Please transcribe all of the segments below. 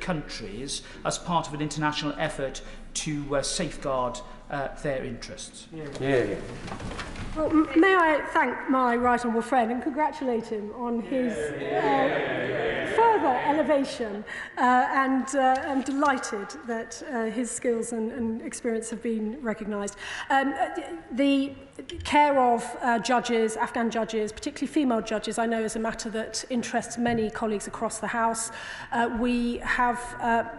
countries as part of an international effort to safeguard their interests. Yeah. Well, may I thank my right honourable friend and congratulate him on his further elevation, and I'm delighted that his skills and experience have been recognised. The care of judges, Afghan judges, particularly female judges, I know is a matter that interests many colleagues across the House. We have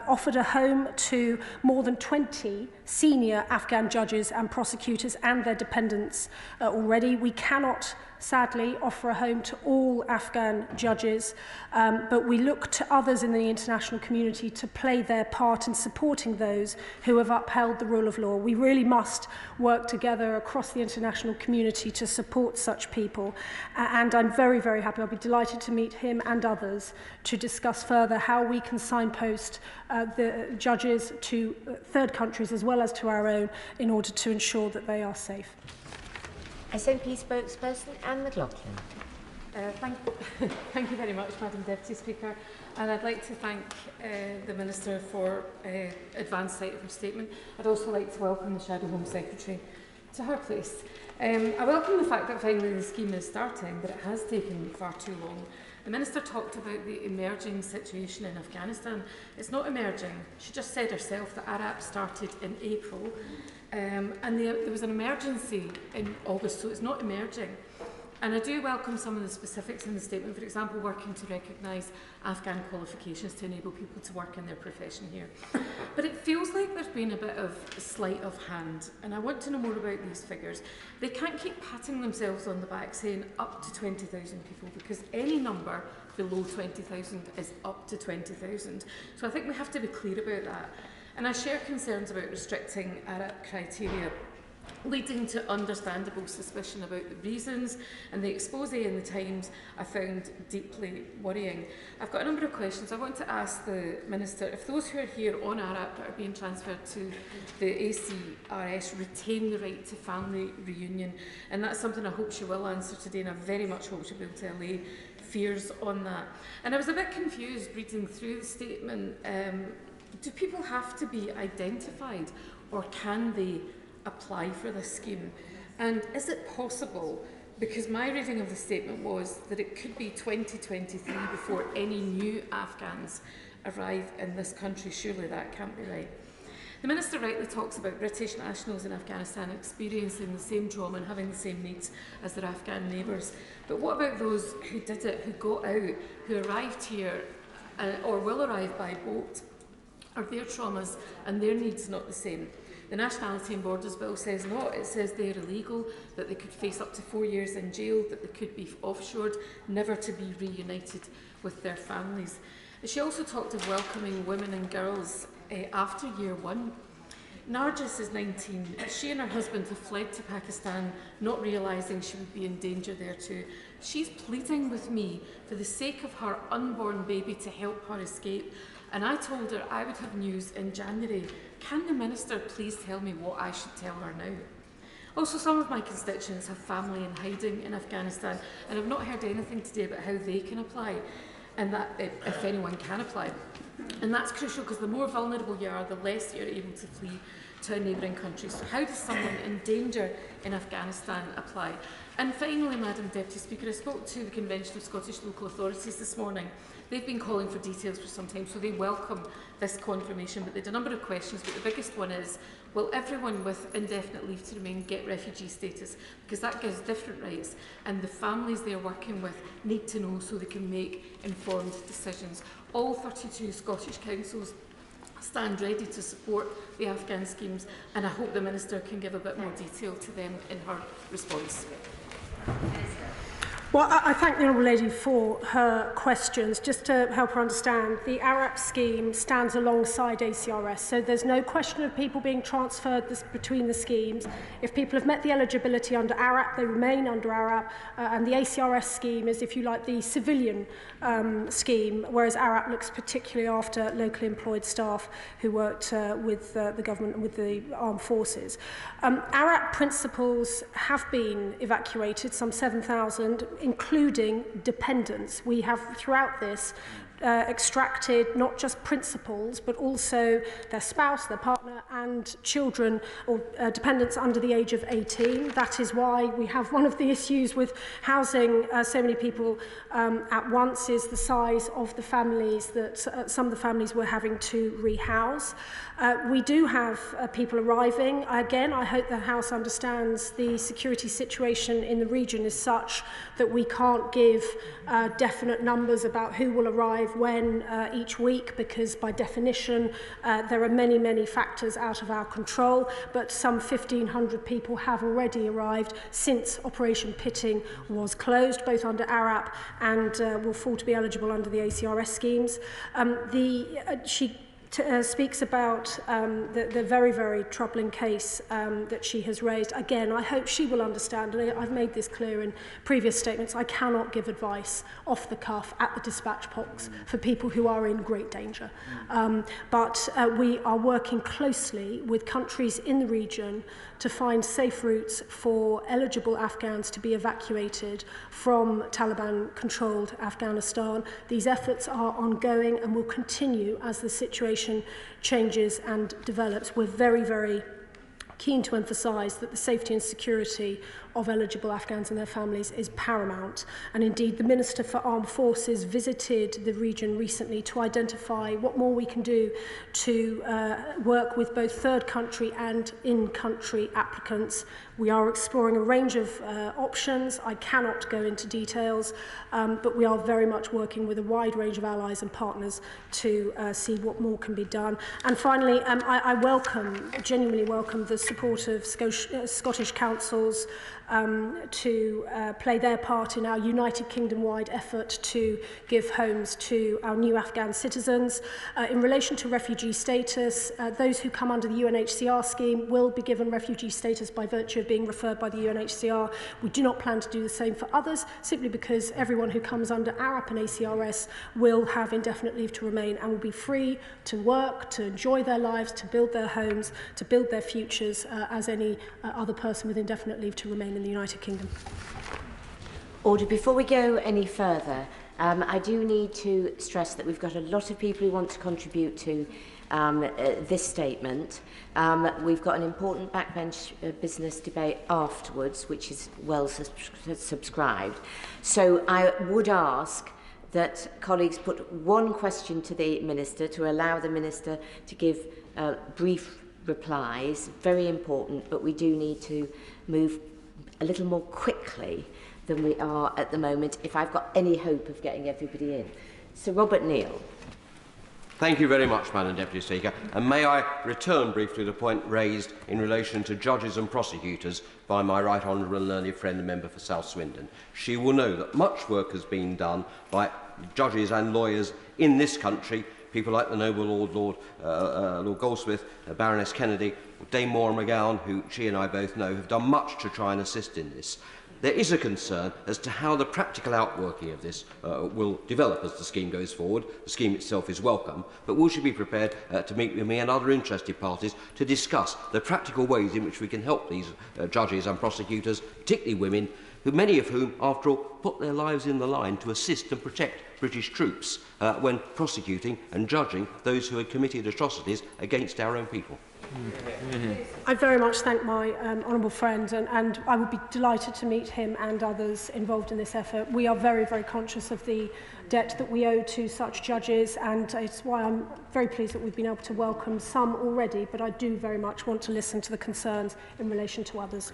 offered a home to more than 20 senior Afghan judges and prosecutors and their dependents already. We cannot, sadly, offer a home to all Afghan judges, but we look to others in the international community to play their part in supporting those who have upheld the rule of law. We really must work together across the international community to support such people, and I'm very, very happy. I'll be delighted to meet him and others to discuss further how we can signpost the judges to third countries as well as to our own in order to ensure that they are safe. SNP spokesperson Anne McLaughlin. Thank you very much, Madam Deputy Speaker, and I'd like to thank the Minister for advance sight of her statement. I'd also like to welcome the Shadow Home Secretary to her place. I welcome the fact that finally the scheme is starting, but it has taken far too long. The Minister talked about the emerging situation in Afghanistan. It's not emerging. She just said herself that ARAP started in April, and there was an emergency in August, so it's not emerging. And I do welcome some of the specifics in the statement, for example, working to recognise Afghan qualifications to enable people to work in their profession here. But it feels like there's been a bit of sleight of hand, and I want to know more about these figures. They can't keep patting themselves on the back saying up to 20,000 people, because any number below 20,000 is up to 20,000. So I think we have to be clear about that. And I share concerns about restricting ARAP criteria, leading to understandable suspicion about the reasons, and the expose in the Times I found deeply worrying. I've got a number of questions. I want to ask the Minister if those who are here on ARAP that are being transferred to the ACRS retain the right to family reunion, and that's something I hope she will answer today, and I very much hope she'll be able to allay fears on that. And I was a bit confused reading through the statement. Do people have to be identified, or can they apply for this scheme? And is it possible, because my reading of the statement was that it could be 2023 before any new Afghans arrive in this country? Surely that can't be right. The Minister rightly talks about British nationals in Afghanistan experiencing the same trauma and having the same needs as their Afghan neighbours. But what about those who did it, who got out, who arrived here or will arrive by boat? Are their traumas and their needs not the same? The Nationality and Borders Bill says not. It says they are illegal, that they could face up to 4 years in jail, that they could be offshored, never to be reunited with their families. She also talked of welcoming women and girls after year one. Nargis is 19. She and her husband have fled to Pakistan, not realising she would be in danger there too. She's pleading with me for the sake of her unborn baby to help her escape. And I told her I would have news in January. Can the Minister please tell me what I should tell her now? Also, some of my constituents have family in hiding in Afghanistan, and I've not heard anything today about how they can apply, and that if anyone can apply. And that's crucial, because the more vulnerable you are, the less you're able to flee to a neighbouring country. So how does someone in danger in Afghanistan apply? And finally, Madam Deputy Speaker, I spoke to the Convention of Scottish Local Authorities this morning. They've been calling for details for some time, so they welcome this confirmation, but they had a number of questions, but the biggest one is, will everyone with indefinite leave to remain get refugee status? Because that gives different rights, and the families they're working with need to know so they can make informed decisions. All 32 Scottish councils stand ready to support the Afghan schemes, and I hope the Minister can give a bit more detail to them in her response. Well, I thank the Honourable Lady for her questions. Just to help her understand, the ARAP scheme stands alongside ACRS, so there's no question of people being transferred between the schemes. If people have met the eligibility under ARAP, they remain under ARAP, and the ACRS scheme is, if you like, the civilian scheme, whereas ARAP looks particularly after locally employed staff who worked with the government and with the armed forces. ARAP principals have been evacuated, some 7,000, including dependents. We have throughout this extracted not just principals, but also their spouse, their partner, and children or dependents under the age of 18. That is why we have one of the issues with housing so many people at once is the size of the families that some of the families we're having to rehouse. We do have people arriving. Again, I hope the House understands the security situation in the region is such that we can't give definite numbers about who will arrive when each week, because by definition there are many, many factors out of our control, but some 1,500 people have already arrived since Operation Pitting was closed, both under ARAP and will fall to be eligible under the ACRS schemes. She speaks about the very, very troubling case that she has raised. Again, I hope she will understand, and I've made this clear in previous statements, I cannot give advice off the cuff at the dispatch box for people who are in great danger. But we are working closely with countries in the region to find safe routes for eligible Afghans to be evacuated from Taliban-controlled Afghanistan. These efforts are ongoing and will continue as the situation changes and develops. We're very, very keen to emphasise that the safety and security of eligible Afghans and their families is paramount. And indeed, the Minister for Armed Forces visited the region recently to identify what more we can do to work with both third country and in-country applicants. We are exploring a range of options. I cannot go into details, but we are very much working with a wide range of allies and partners to see what more can be done. And finally, I genuinely welcome the support of Scottish councils to play their part in our United Kingdom-wide effort to give homes to our new Afghan citizens. In relation to refugee status, those who come under the UNHCR scheme will be given refugee status by virtue of being referred by the UNHCR. We do not plan to do the same for others, simply because everyone who comes under ARAP and ACRS will have indefinite leave to remain and will be free to work, to enjoy their lives, to build their homes, to build their futures as any other person with indefinite leave to remain in the United Kingdom. Order. Before we go any further, I do need to stress that we've got a lot of people who want to contribute to this statement. We've got an important backbench business debate afterwards, which is well subscribed. So I would ask that colleagues put one question to the Minister to allow the Minister to give brief replies. Very important, but we do need to move a little more quickly than we are at the moment if I've got any hope of getting everybody in. Sir Robert Neal. Thank you very much, Madam Deputy Speaker. And may I return briefly to the point raised in relation to judges and prosecutors by my right honourable and learned friend, the member for South Swindon. She will know that much work has been done by judges and lawyers in this country, people like the noble Lord Goldsmith, Baroness Kennedy, Dame Maura McGowan, who she and I both know, have done much to try and assist in this. There is a concern as to how the practical outworking of this will develop as the scheme goes forward. The scheme itself is welcome, but will she be prepared to meet with me and other interested parties to discuss the practical ways in which we can help these judges and prosecutors, particularly women, who many of whom, after all, put their lives in the line to assist and protect British troops when prosecuting and judging those who had committed atrocities against our own people. I very much thank my honourable friend, and I would be delighted to meet him and others involved in this effort. We are very, very conscious of the debt that we owe to such judges, and it's why I'm very pleased that we've been able to welcome some already, but I do very much want to listen to the concerns in relation to others.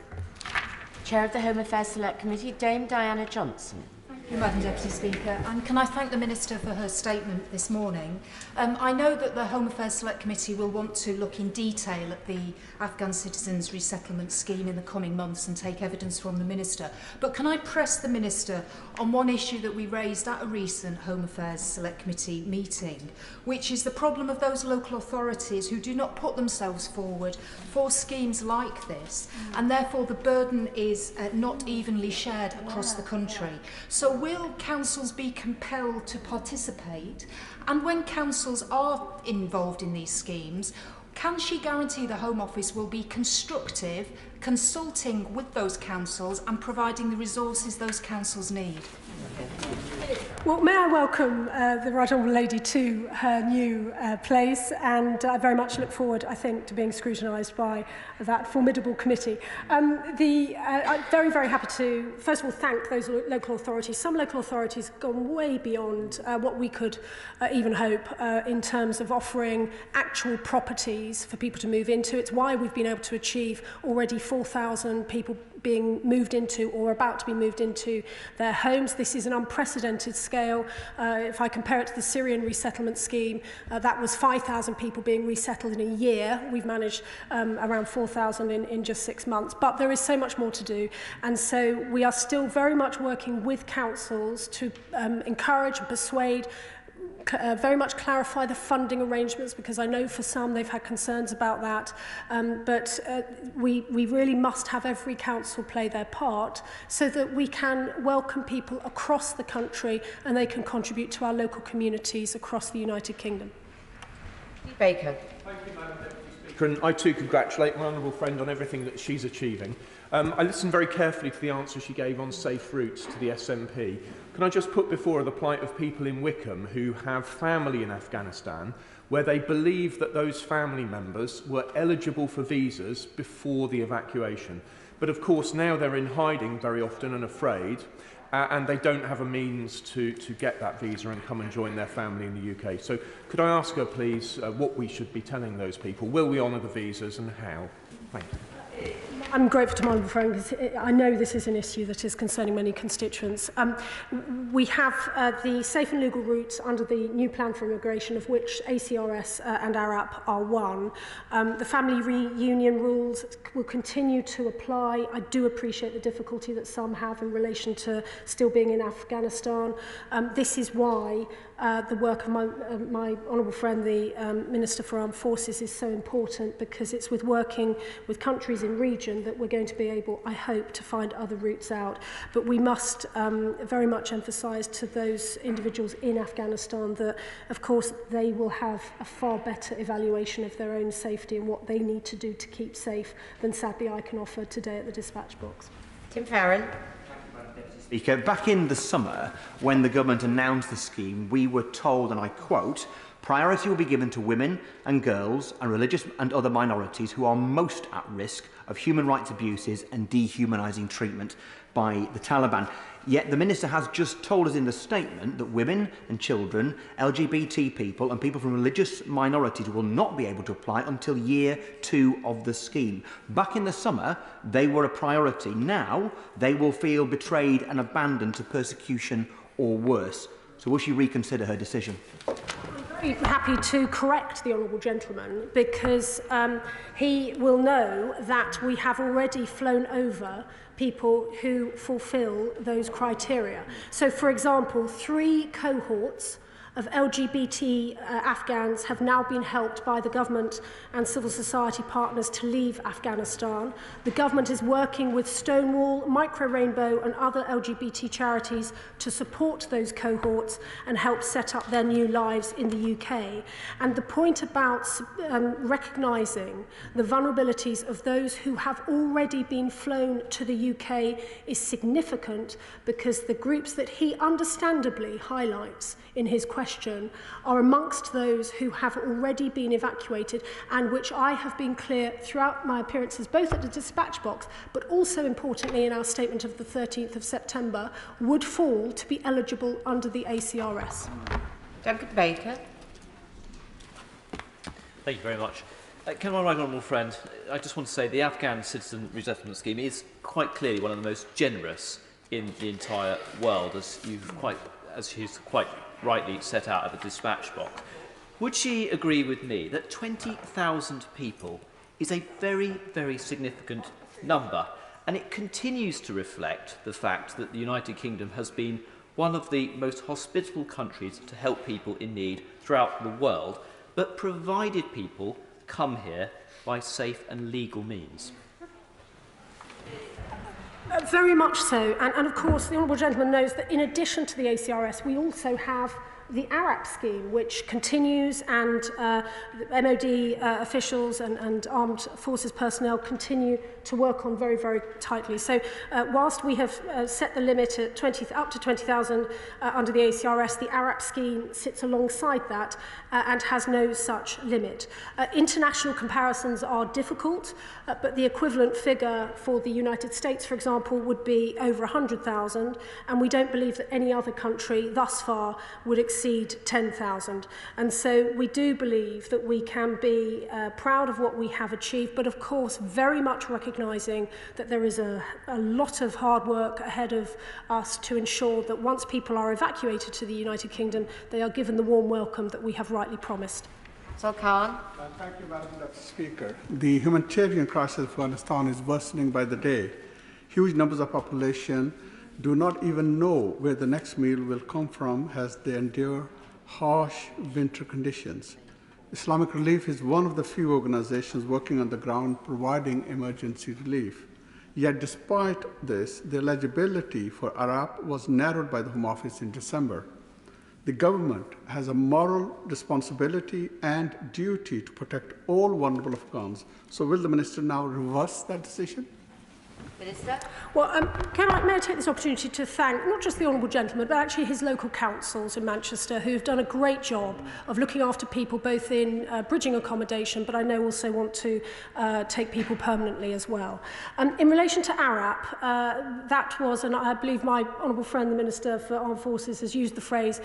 Chair of the Home Affairs Select Committee, Dame Diana Johnson. Thank you, Madam Deputy Speaker. And can I thank the Minister for her statement this morning. I know that the Home Affairs Select Committee will want to look in detail at the Afghan Citizens Resettlement Scheme in the coming months and take evidence from the Minister. But can I press the Minister on one issue that we raised at a recent Home Affairs Select Committee meeting, which is the problem of those local authorities who do not put themselves forward for schemes like this, and therefore the burden is not evenly shared across the country. So will councils be compelled to participate? And when councils are involved in these schemes, can she guarantee the Home Office will be constructive, consulting with those councils and providing the resources those councils need? Well, may I welcome the Right Honourable Lady to her new place, and I very much look forward, I think, to being scrutinised by that formidable committee. I'm very, very happy to, first of all, thank those local authorities. Some local authorities have gone way beyond what we could even hope in terms of offering actual properties for people to move into. It's why we've been able to achieve already 4,000 people being moved into or about to be moved into their homes. This is an unprecedented scale. If I compare it to the Syrian resettlement scheme, that was 5,000 people being resettled in a year. We've managed around 4,000 in just 6 months. But there is so much more to do. And so we are still very much working with councils to encourage and persuade, very much clarify the funding arrangements, because I know for some they've had concerns about that, but we really must have every council play their part so that we can welcome people across the country and they can contribute to our local communities across the United Kingdom. Baker. Thank you, Madam Deputy Speaker, and I too congratulate my honourable friend on everything that she's achieving. I listened very carefully to the answer she gave on safe routes to the SNP. Can I just put before her the plight of people in Wickham who have family in Afghanistan, where they believe that those family members were eligible for visas before the evacuation. But of course now they're in hiding very often and afraid, and they don't have a means to get that visa and come and join their family in the UK. So could I ask her please what we should be telling those people? Will we honour the visas and how? Thank you. I'm grateful to my honourable friend because I know this is an issue that is concerning many constituents. We have the safe and legal routes under the new plan for immigration, of which ACRS and ARAP are one. The family reunion rules will continue to apply. I do appreciate the difficulty that some have in relation to still being in Afghanistan. This is why the work of my honourable friend, the Minister for Armed Forces, is so important, because it's with working with countries in region that we're going to be able, I hope, to find other routes out. But we must very much emphasise to those individuals in Afghanistan that, of course, they will have a far better evaluation of their own safety and what they need to do to keep safe than, sadly, I can offer today at the dispatch box. Tim Farron. Speaker, back in the summer, when the government announced the scheme, we were told, and I quote, priority will be given to women and girls and religious and other minorities who are most at risk of human rights abuses and dehumanising treatment by the Taliban. Yet the Minister has just told us in the statement that women and children, LGBT people and people from religious minorities will not be able to apply until year 2 of the scheme. Back in the summer, they were a priority. Now they will feel betrayed and abandoned to persecution or worse. So will she reconsider her decision? I'm very happy to correct the honourable gentleman, because he will know that we have already flown over people who fulfil those criteria. So, for example, 3 cohorts of LGBT Afghans have now been helped by the government and civil society partners to leave Afghanistan. The government is working with Stonewall, Micro Rainbow and other LGBT charities to support those cohorts and help set up their new lives in the UK. And the point about recognising the vulnerabilities of those who have already been flown to the UK is significant, because the groups that he understandably highlights in his question are amongst those who have already been evacuated, and which I have been clear throughout my appearances, both at the dispatch box, but also importantly in our statement of the 13th of September, would fall to be eligible under the ACRS. Duncan Baker. Thank you very much. Can my right honourable friend, I just want to say the Afghan citizen resettlement scheme is quite clearly one of the most generous in the entire world, as she's quite rightly set out at the dispatch box. Would she agree with me that 20,000 people is a very, very significant number, and it continues to reflect the fact that the United Kingdom has been one of the most hospitable countries to help people in need throughout the world, but provided people come here by safe and legal means? Very much so, and of course the honourable gentleman knows that in addition to the ACRS we also have The ARAP scheme, which continues, and MOD officials and armed forces personnel continue to work on very, very tightly. So whilst we have set the limit at up to 20,000 under the ACRS, the ARAP scheme sits alongside that and has no such limit. International comparisons are difficult, but the equivalent figure for the United States, for example, would be over 100,000, and we don't believe that any other country thus far would exceed 10,000. And so we do believe that we can be proud of what we have achieved, but of course very much recognising that there is a lot of hard work ahead of us to ensure that once people are evacuated to the United Kingdom, they are given the warm welcome that we have rightly promised. So Khan. Thank you, Madam Deputy Speaker. The humanitarian crisis in Afghanistan is worsening by the day. Huge numbers of population do not even know where the next meal will come from as they endure harsh winter conditions. Islamic Relief is one of the few organizations working on the ground providing emergency relief. Yet despite this, the eligibility for ARAP was narrowed by the Home Office in December. The government has a moral responsibility and duty to protect all vulnerable Afghans. So will the Minister now reverse that decision? Minister? Well, may I take this opportunity to thank not just the Honourable Gentleman, but actually his local councils in Manchester, who have done a great job of looking after people both in bridging accommodation, but I know also want to take people permanently as well. In relation to ARAP, that was, and I believe my Honourable friend, the Minister for Armed Forces, has used the phrase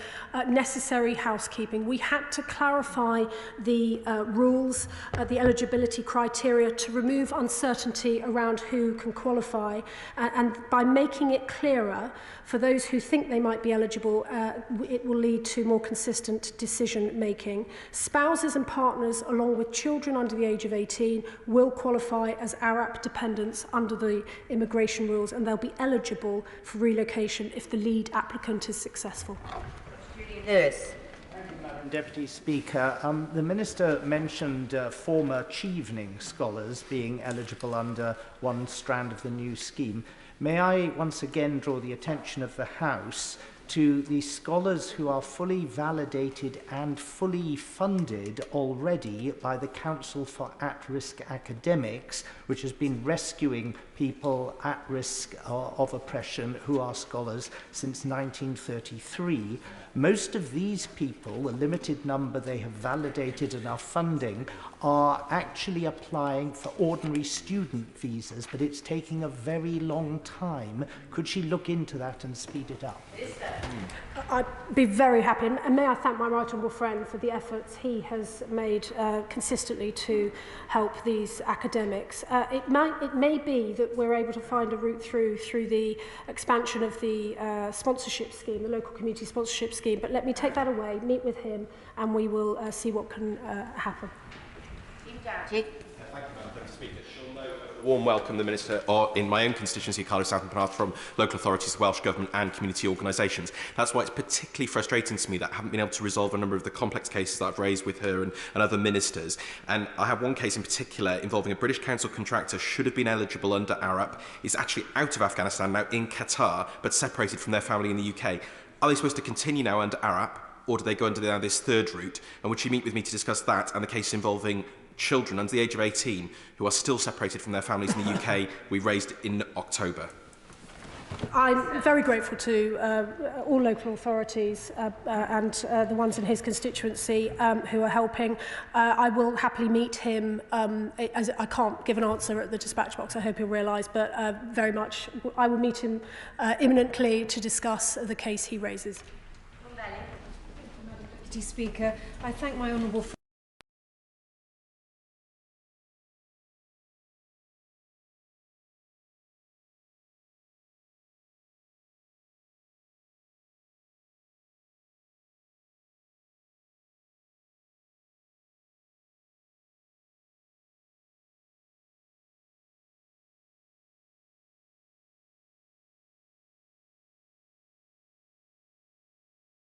necessary housekeeping. We had to clarify the rules, the eligibility criteria to remove uncertainty around who can qualify, and by making it clearer for those who think they might be eligible, it will lead to more consistent decision making. Spouses and partners, along with children under the age of 18, will qualify as ARAP dependents under the immigration rules, and they'll be eligible for relocation if the lead applicant is successful. Lewis. Deputy Speaker, the Minister mentioned former Chevening scholars being eligible under one strand of the new scheme. May I once again draw the attention of the House to the scholars who are fully validated and fully funded already by the Council for At-Risk Academics, which has been rescuing people at risk of oppression who are scholars since 1933. Most of these people, a limited number they have validated and are funding, are actually applying for ordinary student visas, but it's taking a very long time. Could she look into that and speed it up? I'd be very happy, and may I thank my right honourable friend for the efforts he has made consistently to help these academics. It may be that we're able to find a route through the expansion of the sponsorship scheme, the local community sponsorship scheme, but let me take that away, meet with him, and we will see what can happen. Thank you, Madam Deputy Speaker. She'll know a warm welcome, the Minister, in my own constituency, Cardiff South and Penarth, from local authorities, Welsh Government and community organisations. That's why it's particularly frustrating to me that I haven't been able to resolve a number of the complex cases that I've raised with her and other ministers. And I have one case in particular involving a British council contractor should have been eligible under ARAP, is actually out of Afghanistan now in Qatar, but separated from their family in the UK. Are they supposed to continue now under ARAP, or do they go under this third route? And would she meet with me to discuss that and the case involving children under the age of 18 who are still separated from their families in the UK we raised in October? I'm very grateful to all local authorities and the ones in his constituency who are helping. I will happily meet him, as I can't give an answer at the dispatch box, I hope he'll realise, but very much I will meet him imminently to discuss the case he raises. Deputy Speaker, I thank my honourable